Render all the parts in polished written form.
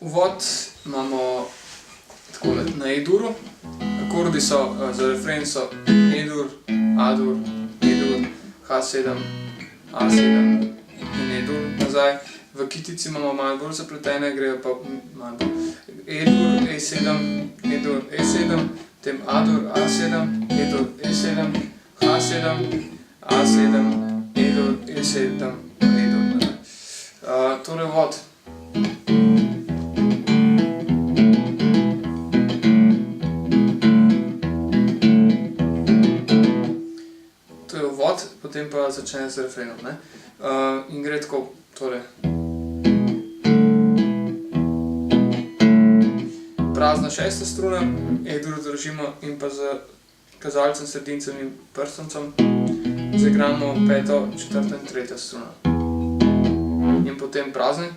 Uvod imamo takole na E-duru, akordi so, za refren so E-dur, A-dur, E-dur, H7, A7 in E-dur nazaj. V kitici imamo malo bolj zapletene, grejo pa malo bolj E-dur, E7, E-dur, E7, potem A-dur, A7, E-dur, E7, H7, A7, E-dur, E7, E-dur nazaj. Torej uvod. To je uvod, potem pa začne z refrenom, ne? In gre tako, torej. Prazna šesta struna, E-dur držimo in pa z kazalcem, sredincem in prstoncem zaigramo peto, četrta in tretja struna. In potem prazni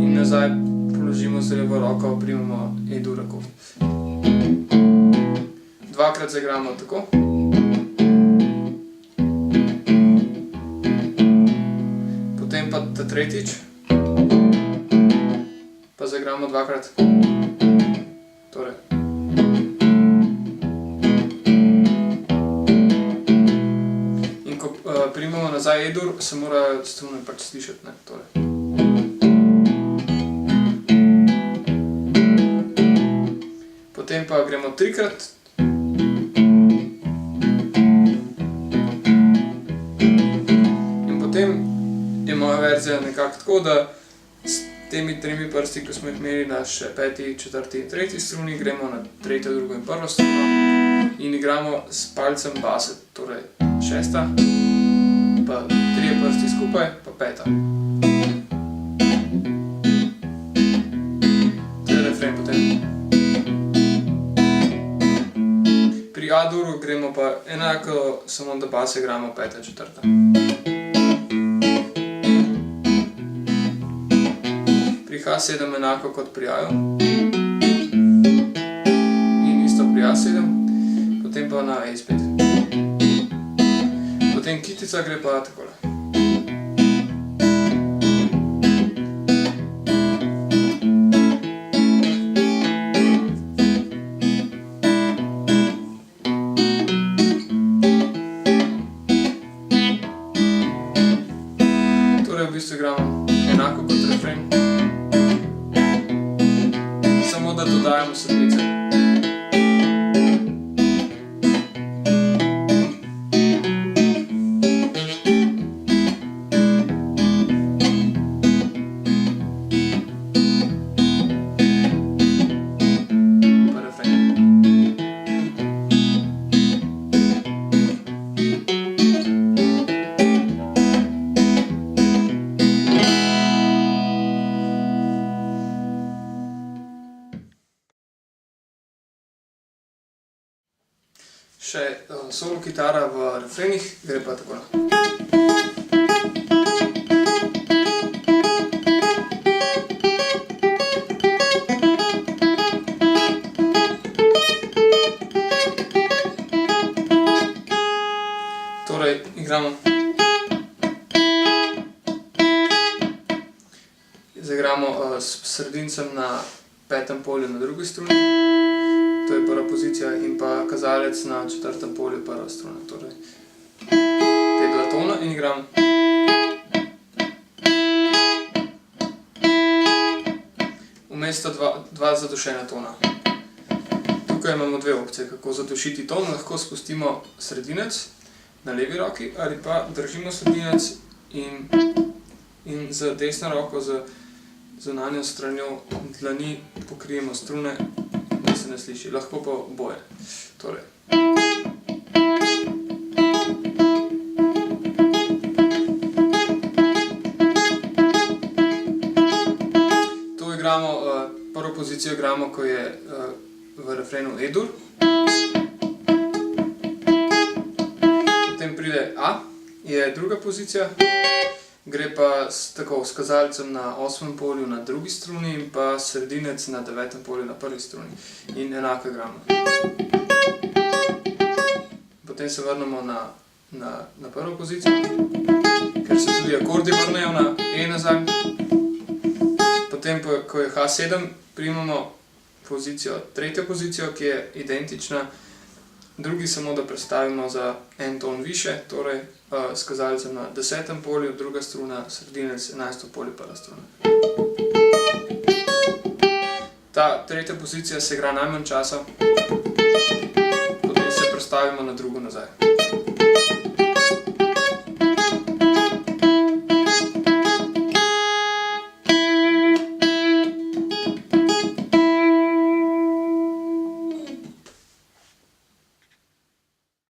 in nazaj položimo z levo roko, primemo E-dur akord. Dvakrat zaigramo tako. Potem pa ta tretjič, pa zaigramo dvakrat. Torej. In ko primemo nazaj E-dur, se morajo strune pač slišati, ne, torej. Potem pa gremo trikrat. In potem je moja verzija nekako tako, da s temi tremi prsti, ko smo jih imeli na še peti, četrti in tretji struni, gremo na tretjo, drugo in prvo struno in igramo s palcem base, torej šesta, pa trije prsti skupaj, pa peta. To je refren potem. Pri A-duru gremo pa enako, samo da base igramo peta, četrta. Pri H7 enako kot pri A-ju. In isto pri A7, potem pa na E spet. Potem kitica gre pa takole. Torej v bistvu igramo enako kot refren, samo da dodajamo sedmice. Pa refren. Še solo kitara v refrenih, gre pa takole. Torej, igramo. Zaigramo s sredincem na petem polju na drugi struni. To je prva pozicija in pa kazalec na četrtem polju prva struna, torej te dva tona in igram. Vmes sta dva zadušena tona. Tukaj imamo dve opcije, kako zadušiti ton, lahko spustimo sredinec na levi roki ali pa držimo sredinec in z desno roko, z zunanjo stranjo dlani pokrijemo strune, da se ne sliši, lahko pa oboje. Torej. To igramo, prvo pozicijo igramo, ko je v refrenu E-dur. Potem pride A, je druga pozicija. Gre pa tako s kazalcem na osmem polju na drugi struni in pa sredinec na devetem polju na prvi struni. In enako igramo. Potem se vrnemo na prvo pozicijo, ker se tudi akordi vrnejo na E nazaj. Potem, ko je H7, primamo tretjo pozicijo, ki je identična drugi, samo da prestavimo za en ton više, torej s kazalcem na 10. polju, druga struna, sredinec, 11. polje, prva struna. Ta tretja pozicija se igra najmanj časa, potem se prestavimo na drugo nazaj.